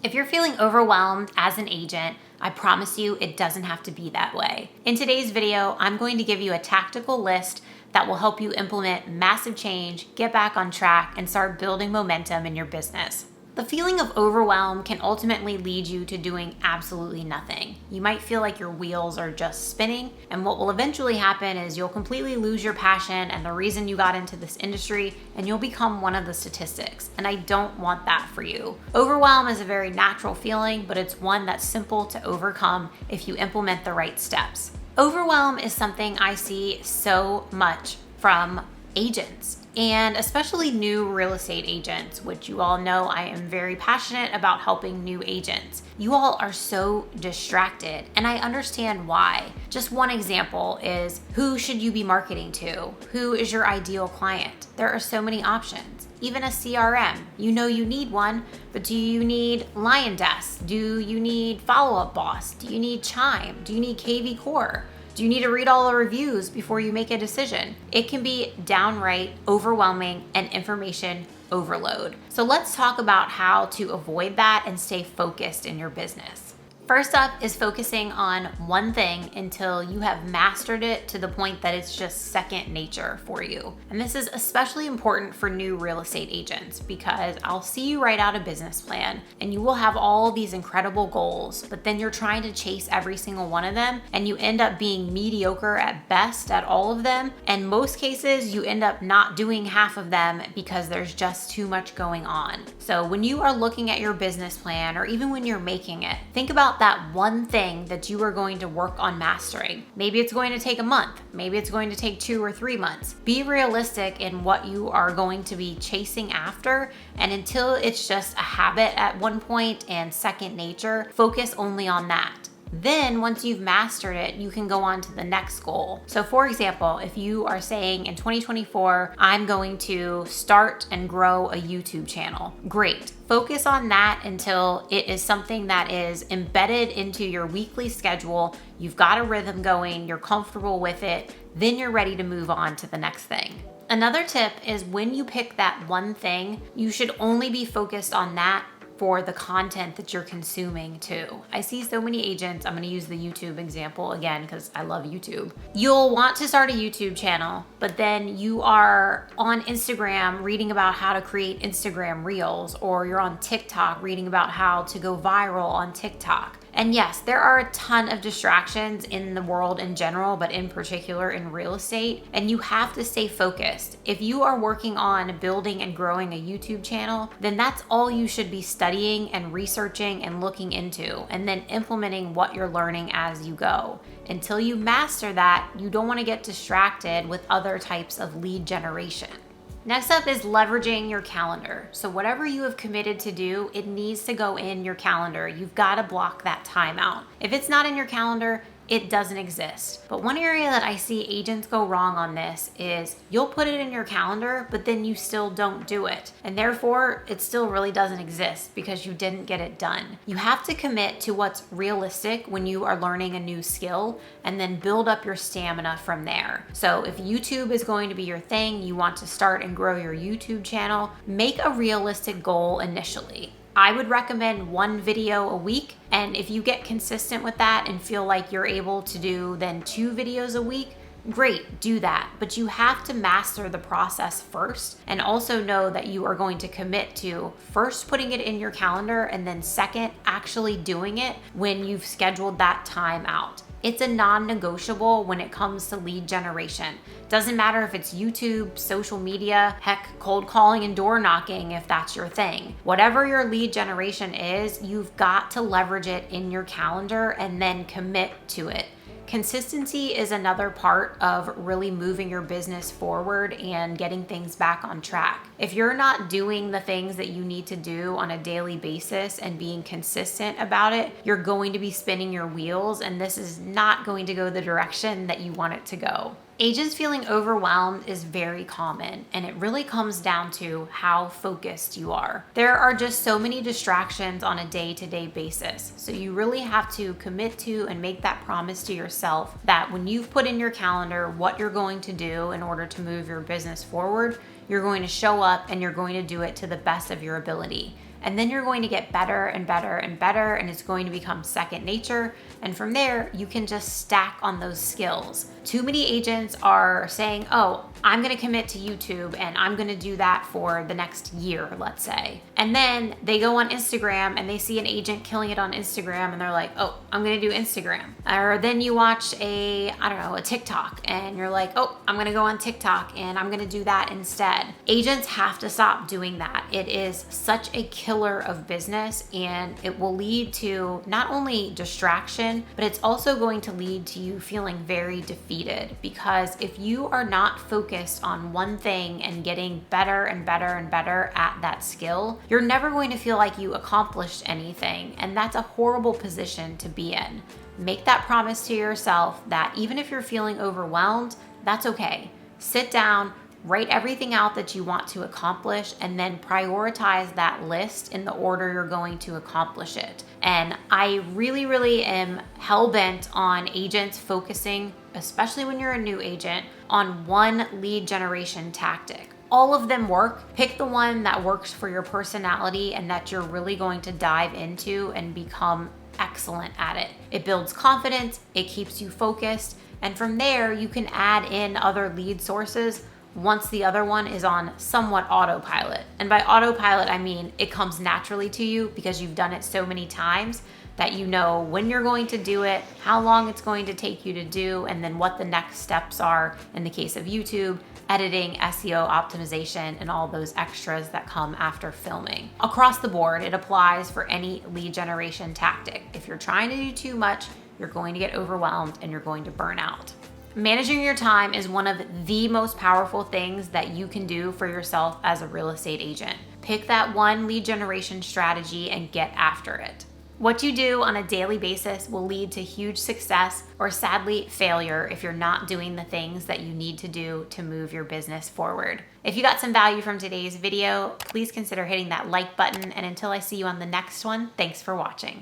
If you're feeling overwhelmed as an agent, I promise you it doesn't have to be that way. In today's video, I'm going to give you a tactical list that will help you implement massive change, get back on track, and start building momentum in your business. The feeling of overwhelm can ultimately lead you to doing absolutely nothing. You might feel like your wheels are just spinning, and what will eventually happen is you'll completely lose your passion and the reason you got into this industry, and you'll become one of the statistics. And I don't want that for you. Overwhelm is a very natural feeling, but it's one that's simple to overcome if you implement the right steps. Overwhelm is something I see so much from agents, and especially new real estate agents, which you all know I am very passionate about helping new agents. You all are so distracted, and I understand why. Just one example is, who should you be marketing to? Who is your ideal client? There are so many options. Even a CRM, you know you need one, but do you need LionDesk? Do you need Follow Up Boss? Do you need Chime? Do you need KV Core? Do you need to read all the reviews before you make a decision? It can be downright overwhelming and information overload. So let's talk about how to avoid that and stay focused in your business. First up is focusing on one thing until you have mastered it to the point that it's just second nature for you. And this is especially important for new real estate agents because I'll see you write out a business plan and you will have all these incredible goals, but then you're trying to chase every single one of them and you end up being mediocre at best at all of them. And most cases, you end up not doing half of them because there's just too much going on. So when you are looking at your business plan, or even when you're making it, think about that one thing that you are going to work on mastering. Maybe it's going to take a month. Maybe it's going to take 2 or 3 months. Be realistic in what you are going to be chasing after, and until it's just a habit at one point and second nature, focus only on that. Then once you've mastered it, you can go on to the next goal. So for example, if you are saying in 2024, I'm going to start and grow a YouTube channel, great. Focus on that until it is something that is embedded into your weekly schedule. You've got a rhythm going, you're comfortable with it, then you're ready to move on to the next thing. Another tip is when you pick that one thing, you should only be focused on that for the content that you're consuming too. I see so many agents, I'm gonna use the YouTube example again because I love YouTube. You'll want to start a YouTube channel, but then you are on Instagram reading about how to create Instagram Reels, or you're on TikTok reading about how to go viral on TikTok. And yes, there are a ton of distractions in the world in general, but in particular in real estate, and you have to stay focused. If you are working on building and growing a YouTube channel, then that's all you should be studying and researching and looking into, and then implementing what you're learning as you go. Until you master that, you don't want to get distracted with other types of lead generation. Next up is leveraging your calendar. So whatever you have committed to do, it needs to go in your calendar. You've got to block that time out. If it's not in your calendar, it doesn't exist. But one area that I see agents go wrong on this is you'll put it in your calendar, but then you still don't do it. And therefore, it still really doesn't exist because you didn't get it done. You have to commit to what's realistic when you are learning a new skill and then build up your stamina from there. So if YouTube is going to be your thing, you want to start and grow your YouTube channel, make a realistic goal initially. I would recommend 1 video a week. And if you get consistent with that and feel like you're able to do then 2 videos a week, great, do that. But you have to master the process first, and also know that you are going to commit to first putting it in your calendar and then second, actually doing it when you've scheduled that time out. It's a non-negotiable when it comes to lead generation. Doesn't matter if it's YouTube, social media, heck, cold calling and door knocking if that's your thing. Whatever your lead generation is, you've got to leverage it in your calendar and then commit to it. Consistency is another part of really moving your business forward and getting things back on track. If you're not doing the things that you need to do on a daily basis and being consistent about it, you're going to be spinning your wheels, and this is not going to go the direction that you want it to go. Agents feeling overwhelmed is very common, and it really comes down to how focused you are. There are just so many distractions on a day-to-day basis, so you really have to commit to and make that promise to yourself that when you've put in your calendar what you're going to do in order to move your business forward, you're going to show up and you're going to do it to the best of your ability. And then you're going to get better and better and better, and it's going to become second nature. And from there, you can just stack on those skills. Too many agents are saying, oh, I'm gonna commit to YouTube and I'm gonna do that for the next year, let's say. And then they go on Instagram and they see an agent killing it on Instagram and they're like, oh, I'm gonna do Instagram. Or then you watch a TikTok and you're like, oh, I'm gonna go on TikTok and I'm gonna do that instead. Agents have to stop doing that. It is such a killer of business, and it will lead to not only distraction, but it's also going to lead to you feeling very defeated, because if you are not focused on one thing and getting better and better and better at that skill, you're never going to feel like you accomplished anything, and that's a horrible position to be in. Make that promise to yourself that even if you're feeling overwhelmed, that's okay. Sit down, write everything out that you want to accomplish, and then prioritize that list in the order you're going to accomplish it. And I really am hell-bent on agents focusing, especially when you're a new agent, on one lead generation tactic. All of them work. Pick the one that works for your personality and that you're really going to dive into and become excellent at it. It builds confidence, it keeps you focused, and from there you can add in other lead sources once the other one is on somewhat autopilot. And by autopilot, I mean it comes naturally to you because you've done it so many times that you know when you're going to do it, how long it's going to take you to do, and then what the next steps are in the case of YouTube, editing, SEO optimization, and all those extras that come after filming. Across the board, it applies for any lead generation tactic. If you're trying to do too much, you're going to get overwhelmed and you're going to burn out. Managing your time is one of the most powerful things that you can do for yourself as a real estate agent. Pick that one lead generation strategy and get after it. What you do on a daily basis will lead to huge success or sadly failure if you're not doing the things that you need to do to move your business forward. If you got some value from today's video, please consider hitting that like button. And until I see you on the next one, thanks for watching.